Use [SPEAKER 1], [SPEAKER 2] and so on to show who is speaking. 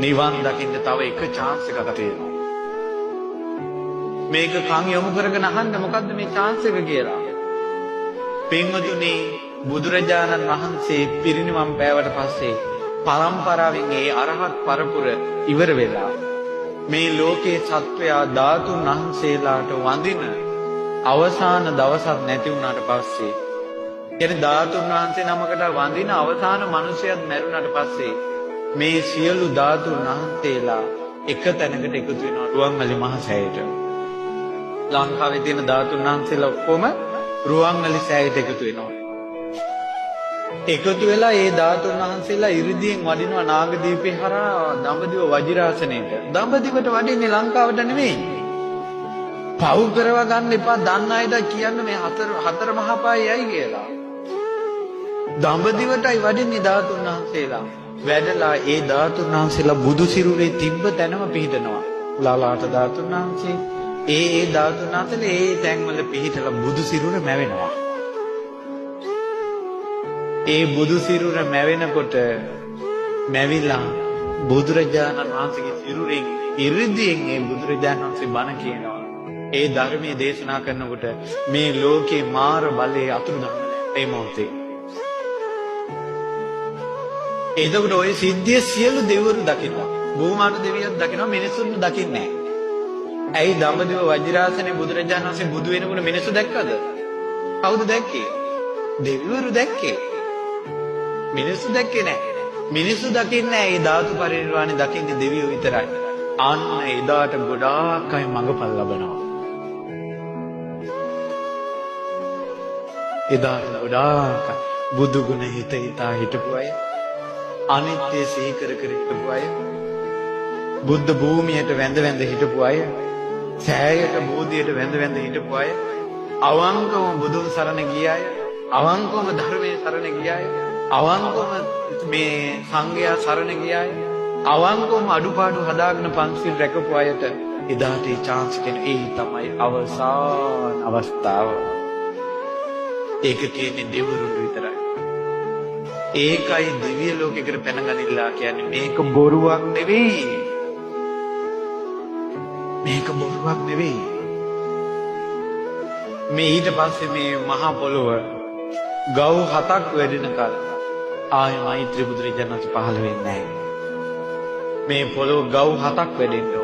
[SPEAKER 1] නිවන් දකින්න තව එක chance එකක් තියෙනවා. මේක කන් යොමු කරගෙන අහන්න මොකද්ද මේ chance එක කියලා. පින්වතුනි බුදුරජාණන් වහන්සේ පිරිනිවන් පෑවට පස්සේ පරම්පරාවෙන් ඒ අරහත් පරපුර ඉවර වෙලා මේ ලෝකේ සත්වයා ධාතුන් වහන්සේලාට වඳින අවසාන දවසක් නැති වුණාට පස්සේ කියන්නේ ධාතුන් වහන්සේ නමකට වඳින අවසාන මිනිසයත් මැරුණාට පස්සේ මේ සියලු ධාතුන් වහන්සේලා එක තැනකට එකතු වෙනවා රුවන්වැලි මහ සෑයට. ලංකාවේ තියෙන ධාතුන් වහන්සේලා ඔක්කොම රුවන්වැලි සෑයට එකතු වෙනවා. එකතු වෙලා ඒ ධාතුන් වහන්සේලා ඉරිදීන් වඩිනවා නාගදීපේ හරහා දඹදිව වජිරාසනයට. දඹදිවට වඩින්නේ ලංකාවට නෙමෙයි. පව් කරව ගන්න එපා දන්න අයට කියන්න මේ හතර මහා පායයි කියලා. දඹදිවටයි වඩින්නේ ධාතුන් වහන්සේලා. වැඩලා ඒ ධාතුන් වහන්සේලා බුදු සිරුරේ තිබ්බ තැනම පිහිටනවා. ලාලාට ධාතුන් වහන්සේ ඒ ධාතුන් වහන්සේලා ඒ තැන්වල පිහිටලා බුදු සිරුර මැවෙනවා. ඒ බුදු සිරුර මැවෙනකොට මැවිලා බුදුරජාණන් වහන්සේගේ සිරුරෙන් ඉරිදීන් ඒ බුදුරජාණන් වහන්සේ බණ කියනවා. ඒ ධර්මයේ දේශනා කරනකොට මේ ලෝකේ මාර බලයේ අතුරුදහන ඒ මොහොතේ. එතකොට ওই සිද්ධිය සියලු දෙවිවරු දකිනවා. භූමාන දෙවියන් දකිනවා මිනිසුන් දකින්නේ නැහැ. ඇයි දඹදිව වජිරාසනේ බුදුරජාණන් වහන්සේ බුදු වෙනකොට මිනිස්සු දැක්කද? කවුද දැක්කේ? දෙවිවරු දැක්කේ. මිනිස්සු දැක්කේ නැහැ. මිනිස්සු දකින්නේ නැහැ. ඒ ධාතු පරිනිර්වාණය දකින්නේ දෙවියෝ විතරයි. අන්න එදාට ගොඩාක් අය මඟපල් ලබනවා. එදාට ගොඩාක් බුදු ගුණ හිත හිතා හිටපු අය, අනිත්‍ය සිහි කර කර හිටපු අය, බුද්ධ භූමියට වැඳ වැඳ හිටපු අය, සෑයට බෝධියට වැඳ වැඳ හිටපු අය, අවංකවම බුදුන් සරණ ගිය අය, අවංකවම ධර්මයේ සරණ ගිය අය, අවංකවම මේ සංඝයා සරණ ගිය අය, අවංකවම අඩුපාඩු හදාගෙන පන්සිල් රැකපු අයට එදාට ඒ chance එක ඒ තමයි අවසාන අවස්ථාව. ඒක කියන්නේ දෙවිවරුන්ට විතරයි. ඒකයි දිව්‍ය ලෝකයකට පැනගනිලා කියන්නේ මේක බොරුවක් නෙවෙයි. මේක බොරුවක් නෙවෙයි. මේ ඊට පස්සේ මේ මහා පොළොව ගව් 7ක් වැඩෙනකල් ආයෙ මෛත්‍රී බුදුරජාණන් වහන්සේ පහළ වෙන්නේ නැහැ. මේ පොළොව ගව් 7ක් වැඩෙන්න